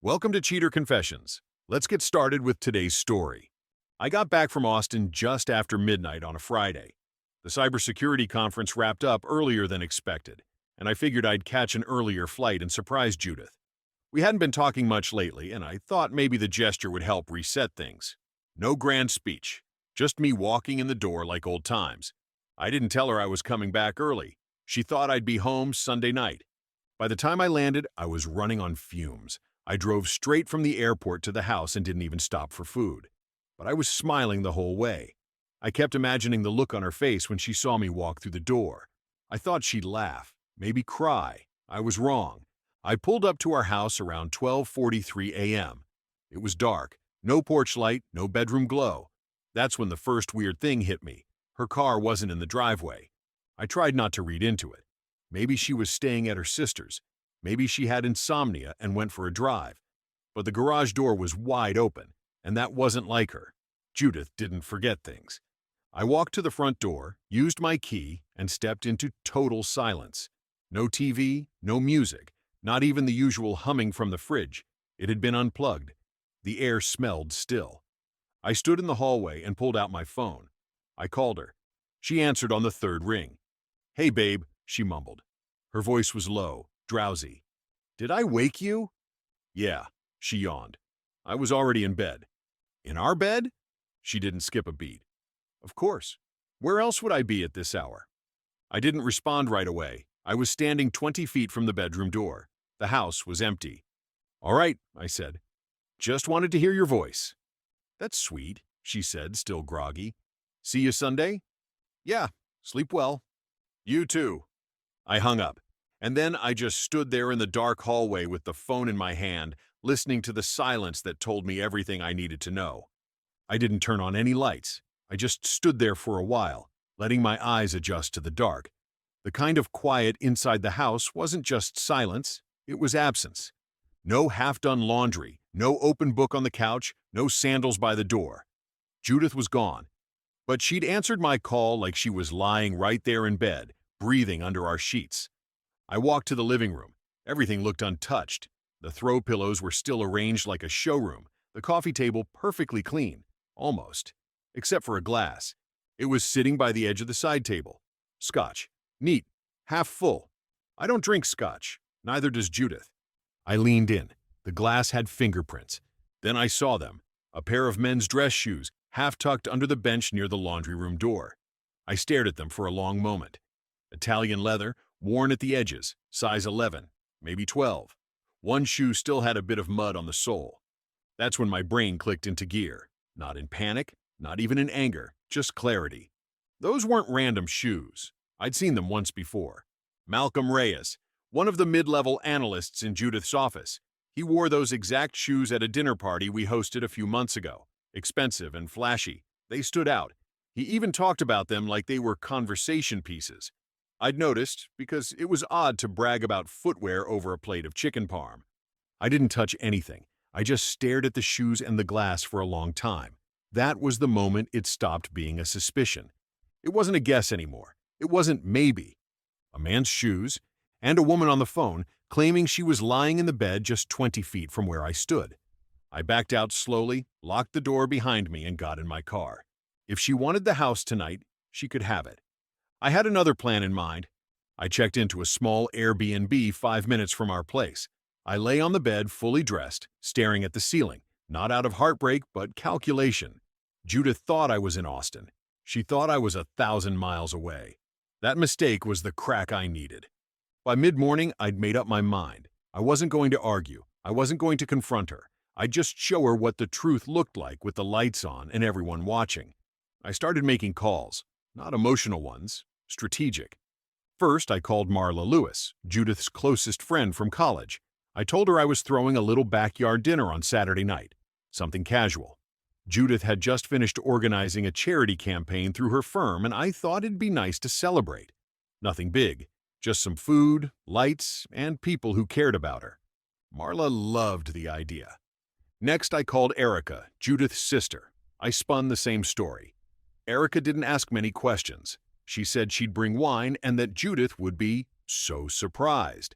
Welcome to Cheater Confessions. Let's get started with today's story. I got back from Austin just after midnight on a Friday. The cybersecurity conference wrapped up earlier than expected, and I figured I'd catch an earlier flight and surprise Judith. We hadn't been talking much lately, and I thought maybe the gesture would help reset things. No grand speech, just me walking in the door like old times. I didn't tell her I was coming back early. She thought I'd be home Sunday night. By the time I landed, I was running on fumes. I drove straight from the airport to the house and didn't even stop for food. But I was smiling the whole way. I kept imagining the look on her face when she saw me walk through the door. I thought she'd laugh, maybe cry. I was wrong. I pulled up to our house around 12:43 a.m. It was dark, no porch light, no bedroom glow. That's when the first weird thing hit me. Her car wasn't in the driveway. I tried not to read into it. Maybe she was staying at her sister's. Maybe she had insomnia and went for a drive. But the garage door was wide open, and that wasn't like her. Judith didn't forget things. I walked to the front door, used my key, and stepped into total silence. No TV, no music, not even the usual humming from the fridge. It had been unplugged. The air smelled still. I stood in the hallway and pulled out my phone. I called her. She answered on the third ring. "Hey, babe," she mumbled. Her voice was low, drowsy. "Did I wake you?" "Yeah," she yawned. I was already in bed. "In our bed?" She didn't skip a beat. "Of course. Where else would I be at this hour?" I didn't respond right away. I was standing 20 feet from the bedroom door. The house was empty. "All right," I said. "Just wanted to hear your voice." "That's sweet," she said, still groggy. "See you Sunday?" "Yeah, sleep well." "You too." I hung up. And then I just stood there in the dark hallway with the phone in my hand, listening to the silence that told me everything I needed to know. I didn't turn on any lights. I just stood there for a while, letting my eyes adjust to the dark. The kind of quiet inside the house wasn't just silence, it was absence. No half-done laundry, no open book on the couch, no sandals by the door. Judith was gone. But she'd answered my call like she was lying right there in bed, breathing under our sheets. I walked to the living room. Everything looked untouched. The throw pillows were still arranged like a showroom, the coffee table perfectly clean, almost, except for a glass. It was sitting by the edge of the side table. Scotch. Neat. Half full. I don't drink scotch. Neither does Judith. I leaned in. The glass had fingerprints. Then I saw them. A pair of men's dress shoes, half tucked under the bench near the laundry room door. I stared at them for a long moment. Italian leather, worn at the edges, size 11, maybe 12. One shoe still had a bit of mud on the sole. That's when my brain clicked into gear. Not in panic, not even in anger, just clarity. Those weren't random shoes. I'd seen them once before. Malcolm Reyes, one of the mid-level analysts in Judith's office. He wore those exact shoes at a dinner party we hosted a few months ago. Expensive and flashy. They stood out. He even talked about them like they were conversation pieces. I'd noticed because it was odd to brag about footwear over a plate of chicken parm. I didn't touch anything. I just stared at the shoes and the glass for a long time. That was the moment it stopped being a suspicion. It wasn't a guess anymore. It wasn't maybe. A man's shoes, and a woman on the phone claiming she was lying in the bed just 20 feet from where I stood. I backed out slowly, locked the door behind me, and got in my car. If she wanted the house tonight, she could have it. I had another plan in mind. I checked into a small Airbnb 5 minutes from our place. I lay on the bed fully dressed, staring at the ceiling, not out of heartbreak, but calculation. Judith thought I was in Austin. She thought I was 1,000 miles away. That mistake was the crack I needed. By mid-morning, I'd made up my mind. I wasn't going to argue. I wasn't going to confront her. I'd just show her what the truth looked like with the lights on and everyone watching. I started making calls. Not emotional ones, strategic. First, I called Marla Lewis, Judith's closest friend from college. I told her I was throwing a little backyard dinner on Saturday night, something casual. Judith had just finished organizing a charity campaign through her firm, and I thought it'd be nice to celebrate. Nothing big, just some food, lights, and people who cared about her. Marla loved the idea. Next, I called Erica, Judith's sister. I spun the same story. Erica didn't ask many questions. She said she'd bring wine and that Judith would be so surprised.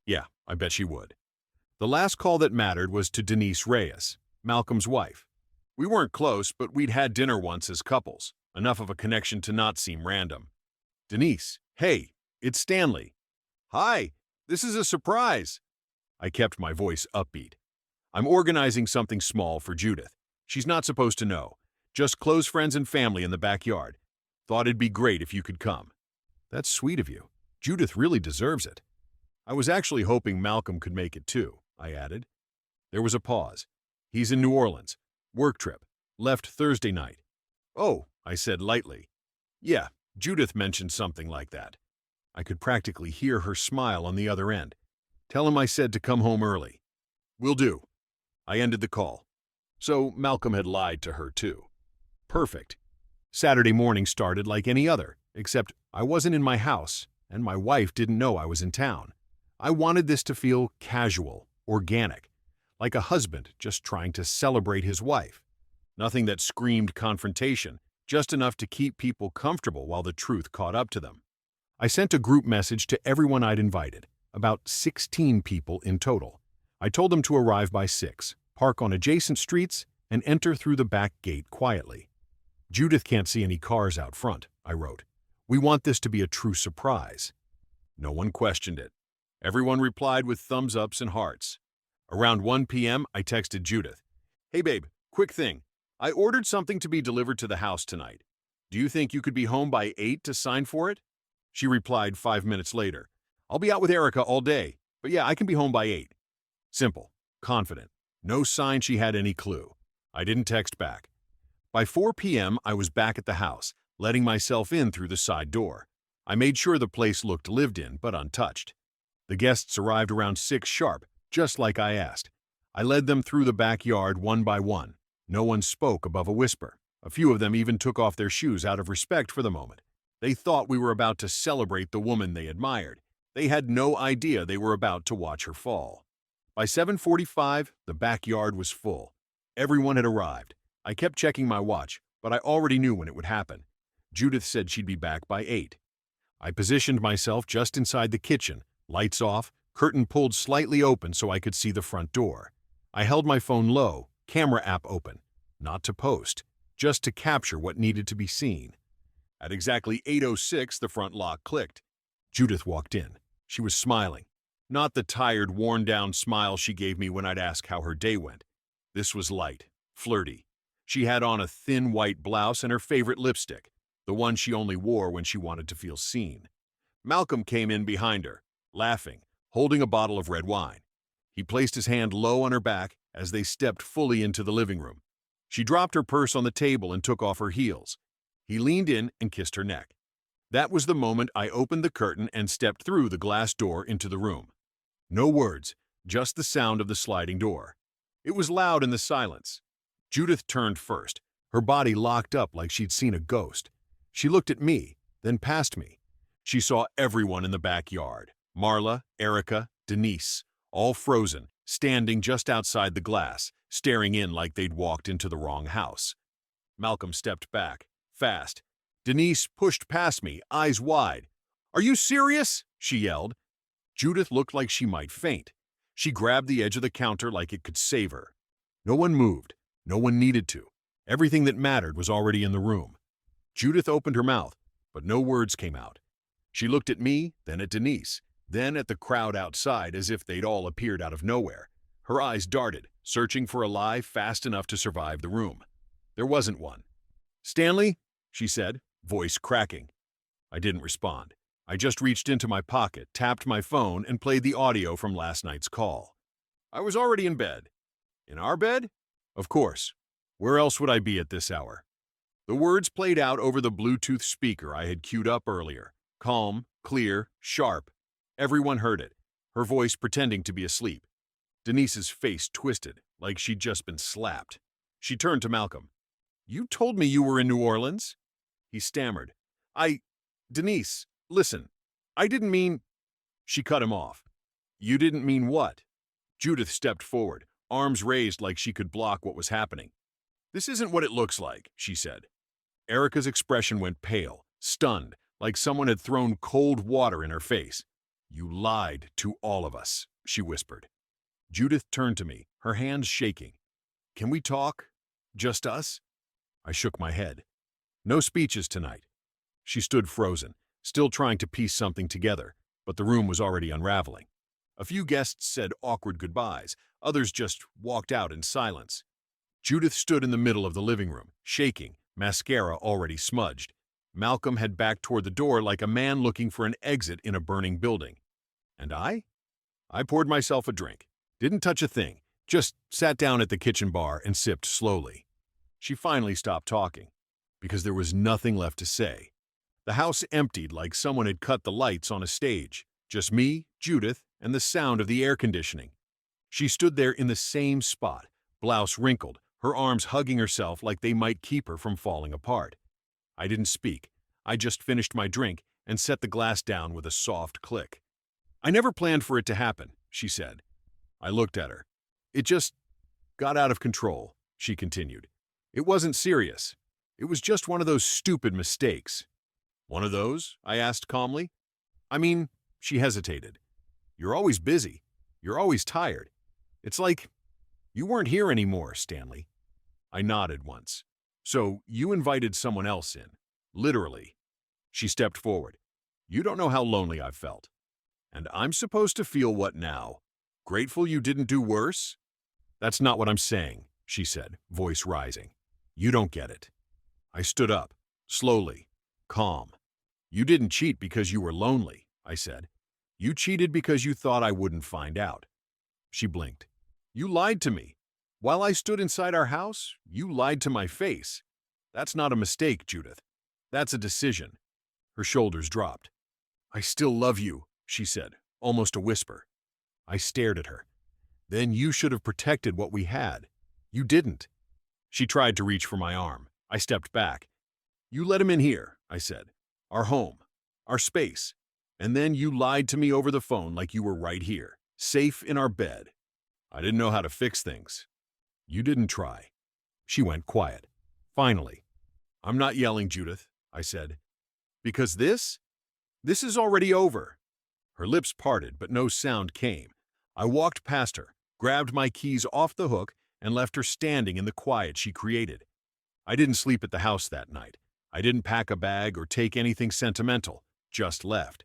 Yeah, I bet she would. The last call that mattered was to Denise Reyes, Malcolm's wife. We weren't close, but we'd had dinner once as couples, enough of a connection to not seem random. Denise, hey, it's Stanley. Hi, this is a surprise. I kept my voice upbeat. I'm organizing something small for Judith. She's not supposed to know. Just close friends and family in the backyard. Thought it'd be great if you could come. That's sweet of you. Judith really deserves it. I was actually hoping Malcolm could make it too, I added. There was a pause. He's in New Orleans. Work trip. Left Thursday night. Oh, I said lightly. Yeah, Judith mentioned something like that. I could practically hear her smile on the other end. Tell him I said to come home early. Will do. I ended the call. So Malcolm had lied to her too. Perfect. Saturday morning started like any other, except I wasn't in my house, and my wife didn't know I was in town. I wanted this to feel casual, organic, like a husband just trying to celebrate his wife. Nothing that screamed confrontation, just enough to keep people comfortable while the truth caught up to them. I sent a group message to everyone I'd invited, about 16 people in total. I told them to arrive by 6, park on adjacent streets, and enter through the back gate quietly. Judith can't see any cars out front, I wrote. We want this to be a true surprise. No one questioned it. Everyone replied with thumbs ups and hearts. Around 1 p.m., I texted Judith. Hey babe, quick thing. I ordered something to be delivered to the house tonight. Do you think you could be home by 8 to sign for it? She replied 5 minutes later. I'll be out with Erica all day, but yeah, I can be home by 8. Simple, confident. No sign she had any clue. I didn't text back. By 4 p.m., I was back at the house, letting myself in through the side door. I made sure the place looked lived in but untouched. The guests arrived around 6 sharp, just like I asked. I led them through the backyard one by one. No one spoke above a whisper. A few of them even took off their shoes out of respect for the moment. They thought we were about to celebrate the woman they admired. They had no idea they were about to watch her fall. By 7:45, the backyard was full. Everyone had arrived. I kept checking my watch, but I already knew when it would happen. Judith said she'd be back by 8. I positioned myself just inside the kitchen, lights off, curtain pulled slightly open so I could see the front door. I held my phone low, camera app open, not to post, just to capture what needed to be seen. At exactly 8:06, the front lock clicked. Judith walked in. She was smiling. Not the tired, worn-down smile she gave me when I'd ask how her day went. This was light, flirty. She had on a thin white blouse and her favorite lipstick, the one she only wore when she wanted to feel seen. Malcolm came in behind her, laughing, holding a bottle of red wine. He placed his hand low on her back as they stepped fully into the living room. She dropped her purse on the table and took off her heels. He leaned in and kissed her neck. That was the moment I opened the curtain and stepped through the glass door into the room. No words, just the sound of the sliding door. It was loud in the silence. Judith turned first, her body locked up like she'd seen a ghost. She looked at me, then past me. She saw everyone in the backyard. Marla, Erica, Denise, all frozen, standing just outside the glass, staring in like they'd walked into the wrong house. Malcolm stepped back, fast. Denise pushed past me, eyes wide. "Are you serious?" she yelled. Judith looked like she might faint. She grabbed the edge of the counter like it could save her. No one moved. No one needed to. Everything that mattered was already in the room. Judith opened her mouth, but no words came out. She looked at me, then at Denise, then at the crowd outside as if they'd all appeared out of nowhere. Her eyes darted, searching for a lie fast enough to survive the room. There wasn't one. "Stanley?" she said, voice cracking. I didn't respond. I just reached into my pocket, tapped my phone, and played the audio from last night's call. I was already in bed. In our bed? Of course. Where else would I be at this hour? The words played out over the Bluetooth speaker I had queued up earlier. Calm, clear, sharp. Everyone heard it, her voice pretending to be asleep. Denise's face twisted, like she'd just been slapped. She turned to Malcolm. "You told me you were in New Orleans?" He stammered. Denise, listen, I didn't mean—" She cut him off. "You didn't mean what?" Judith stepped forward, arms raised like she could block what was happening. "This isn't what it looks like," she said. Erica's expression went pale, stunned, like someone had thrown cold water in her face. "You lied to all of us," she whispered. Judith turned to me, her hands shaking. Can we talk? Just us? I shook my head. No speeches tonight. She stood frozen, still trying to piece something together, but the room was already unraveling. A few guests said awkward goodbyes, others just walked out in silence. Judith stood in the middle of the living room, shaking, mascara already smudged. Malcolm had backed toward the door like a man looking for an exit in a burning building. And I? I poured myself a drink. Didn't touch a thing, just sat down at the kitchen bar and sipped slowly. She finally stopped talking, because there was nothing left to say. The house emptied like someone had cut the lights on a stage. Just me, Judith, and the sound of the air conditioning. She stood there in the same spot, blouse wrinkled, her arms hugging herself like they might keep her from falling apart. I didn't speak. I just finished my drink and set the glass down with a soft click. I never planned for it to happen, she said. I looked at her. It just got out of control, she continued. It wasn't serious. It was just one of those stupid mistakes. One of those? I asked calmly. I mean, she hesitated. You're always busy. You're always tired. It's like you weren't here anymore, Stanley. I nodded once. So you invited someone else in. Literally. She stepped forward. You don't know how lonely I've felt. And I'm supposed to feel what now? Grateful you didn't do worse? That's not what I'm saying, she said, voice rising. You don't get it. I stood up, slowly, calm. You didn't cheat because you were lonely, I said. You cheated because you thought I wouldn't find out. She blinked. You lied to me. While I stood inside our house, you lied to my face. That's not a mistake, Judith. That's a decision. Her shoulders dropped. I still love you, she said, almost a whisper. I stared at her. Then you should have protected what we had. You didn't. She tried to reach for my arm. I stepped back. You let him in here, I said. Our home. Our space. And then you lied to me over the phone like you were right here, safe in our bed. I didn't know how to fix things. You didn't try. She went quiet. Finally. I'm not yelling, Judith, I said. Because this is already over. Her lips parted, but no sound came. I walked past her, grabbed my keys off the hook, and left her standing in the quiet she created. I didn't sleep at the house that night. I didn't pack a bag or take anything sentimental, just left.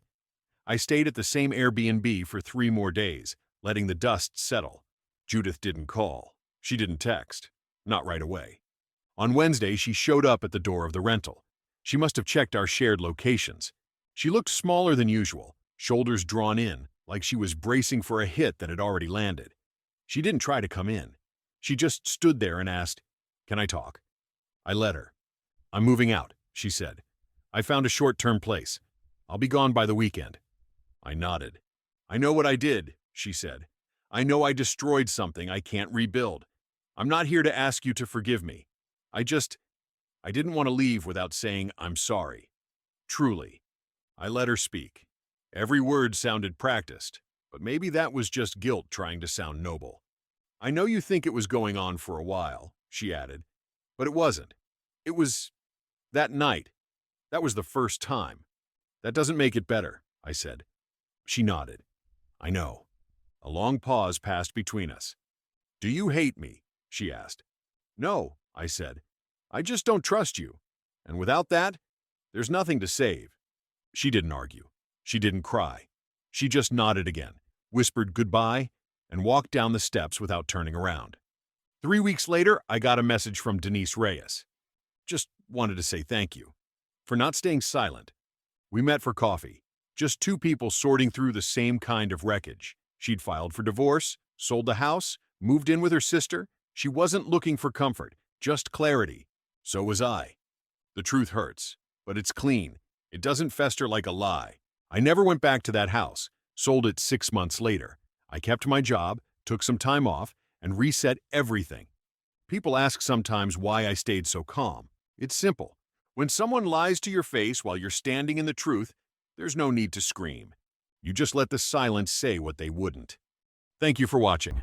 I stayed at the same Airbnb for 3 more days, letting the dust settle. Judith didn't call. She didn't text. Not right away. On Wednesday, she showed up at the door of the rental. She must have checked our shared locations. She looked smaller than usual, shoulders drawn in, like she was bracing for a hit that had already landed. She didn't try to come in. She just stood there and asked, Can I talk? I let her. I'm moving out, she said. I found a short-term place. I'll be gone by the weekend. I nodded. I know what I did, she said. I know I destroyed something I can't rebuild. I'm not here to ask you to forgive me. I didn't want to leave without saying I'm sorry. Truly. I let her speak. Every word sounded practiced, but maybe that was just guilt trying to sound noble. I know you think it was going on for a while, she added, but it wasn't. It was that night. That was the first time. That doesn't make it better, I said. She nodded. I know. A long pause passed between us. Do you hate me? She asked. No, I said. I just don't trust you. And without that, there's nothing to save. She didn't argue. She didn't cry. She just nodded again, whispered goodbye, and walked down the steps without turning around. 3 weeks later, I got a message from Denise Reyes. Just wanted to say thank you for not staying silent. We met for coffee, just 2 people sorting through the same kind of wreckage. She'd filed for divorce, sold the house, moved in with her sister. She wasn't looking for comfort, just clarity. So was I. The truth hurts, but it's clean. It doesn't fester like a lie. I never went back to that house, sold it 6 months later. I kept my job, took some time off, and reset everything. People ask sometimes why I stayed so calm. It's simple. When someone lies to your face while you're standing in the truth, there's no need to scream. You just let the silence say what they wouldn't. Thank you for watching.